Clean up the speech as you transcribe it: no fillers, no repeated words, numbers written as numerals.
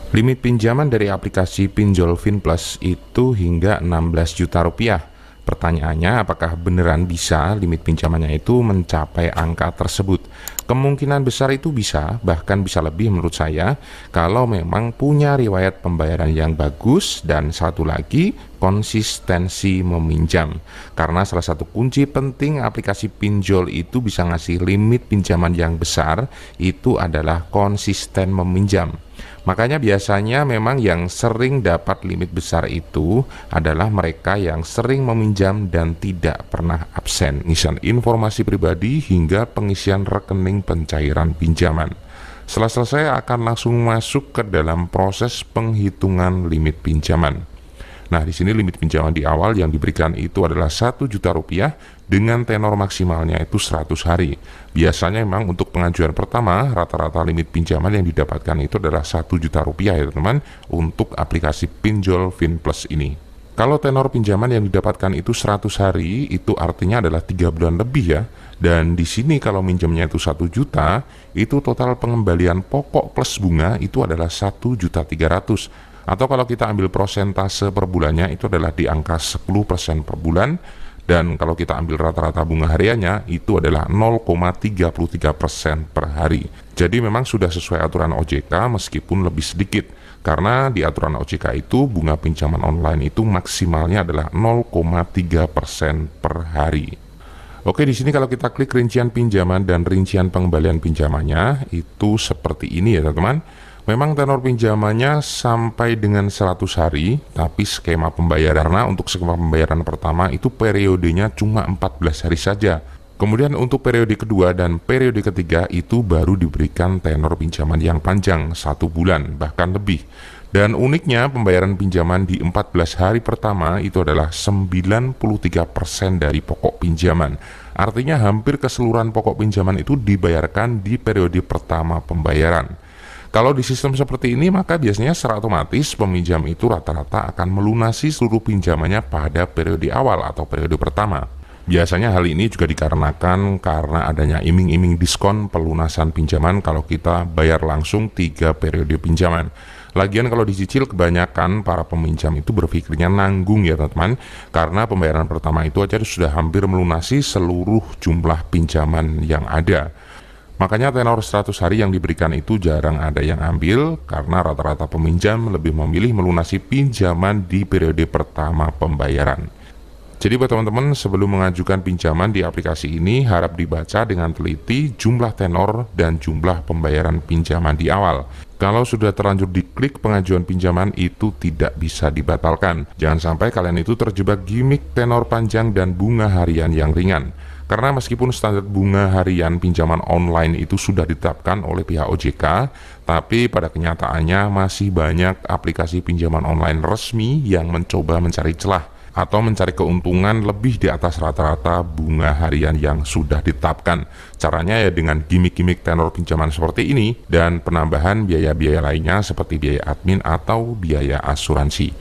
Limit pinjaman dari aplikasi Pinjol Finplus itu hingga 16 juta rupiah. Pertanyaannya, apakah beneran bisa limit pinjamannya itu mencapai angka tersebut? Kemungkinan besar itu bisa, bahkan bisa lebih menurut saya, kalau memang punya riwayat pembayaran yang bagus dan satu lagi, konsistensi meminjam. Karena salah satu kunci penting aplikasi pinjol itu bisa ngasih limit pinjaman yang besar, itu adalah konsisten meminjam. Makanya biasanya memang yang sering dapat limit besar itu adalah mereka yang sering meminjam dan tidak pernah absen, misal informasi pribadi hingga pengisian rekening pencairan pinjaman. Setelah selesai akan langsung masuk ke dalam proses penghitungan limit pinjaman. Nah, di sini limit pinjaman di awal yang diberikan itu adalah 1 juta rupiah dengan tenor maksimalnya itu 100 hari. Biasanya memang untuk pengajuan pertama, rata-rata limit pinjaman yang didapatkan itu adalah 1 juta rupiah ya teman-teman, untuk aplikasi Pinjol Finplus ini. Kalau tenor pinjaman yang didapatkan itu 100 hari, itu artinya adalah 3 bulan lebih ya. Dan di sini kalau minjamnya itu 1 juta, itu total pengembalian pokok plus bunga itu adalah 1.300.000. Atau kalau kita ambil persentase per bulannya itu adalah di angka 10% per bulan, dan kalau kita ambil rata-rata bunga hariannya itu adalah 0,33% per hari. Jadi memang sudah sesuai aturan OJK meskipun lebih sedikit, karena di aturan OJK itu bunga pinjaman online itu maksimalnya adalah 0,3% per hari. Oke, di sini kalau kita klik rincian pinjaman dan rincian pengembalian pinjamannya itu seperti ini ya teman-teman. Memang tenor pinjamannya sampai dengan 100 hari, tapi skema pembayaran, karena untuk skema pembayaran pertama itu periodenya cuma 14 hari saja. Kemudian untuk periode kedua dan periode ketiga itu baru diberikan tenor pinjaman yang panjang, 1 bulan, bahkan lebih. Dan uniknya pembayaran pinjaman di 14 hari pertama itu adalah 93% dari pokok pinjaman. Artinya hampir keseluruhan pokok pinjaman itu dibayarkan di periode pertama pembayaran. Kalau di sistem seperti ini, maka biasanya secara otomatis peminjam itu rata-rata akan melunasi seluruh pinjamannya pada periode awal atau periode pertama. Biasanya hal ini juga dikarenakan karena adanya iming-iming diskon pelunasan pinjaman kalau kita bayar langsung 3 periode pinjaman. Lagian kalau dicicil, kebanyakan para peminjam itu berpikirnya nanggung ya teman-teman, karena pembayaran pertama itu aja sudah hampir melunasi seluruh jumlah pinjaman yang ada. Makanya tenor 100 hari yang diberikan itu jarang ada yang ambil, karena rata-rata peminjam lebih memilih melunasi pinjaman di periode pertama pembayaran. Jadi buat teman-teman, sebelum mengajukan pinjaman di aplikasi ini, harap dibaca dengan teliti jumlah tenor dan jumlah pembayaran pinjaman di awal. Kalau sudah terlanjur diklik pengajuan pinjaman, itu tidak bisa dibatalkan. Jangan sampai kalian itu terjebak gimmick tenor panjang dan bunga harian yang ringan. Karena meskipun standar bunga harian pinjaman online itu sudah ditetapkan oleh pihak OJK, tapi pada kenyataannya masih banyak aplikasi pinjaman online resmi yang mencoba mencari celah atau mencari keuntungan lebih di atas rata-rata bunga harian yang sudah ditetapkan. Caranya ya dengan gimmick-gimmick tenor pinjaman seperti ini dan penambahan biaya-biaya lainnya seperti biaya admin atau biaya asuransi.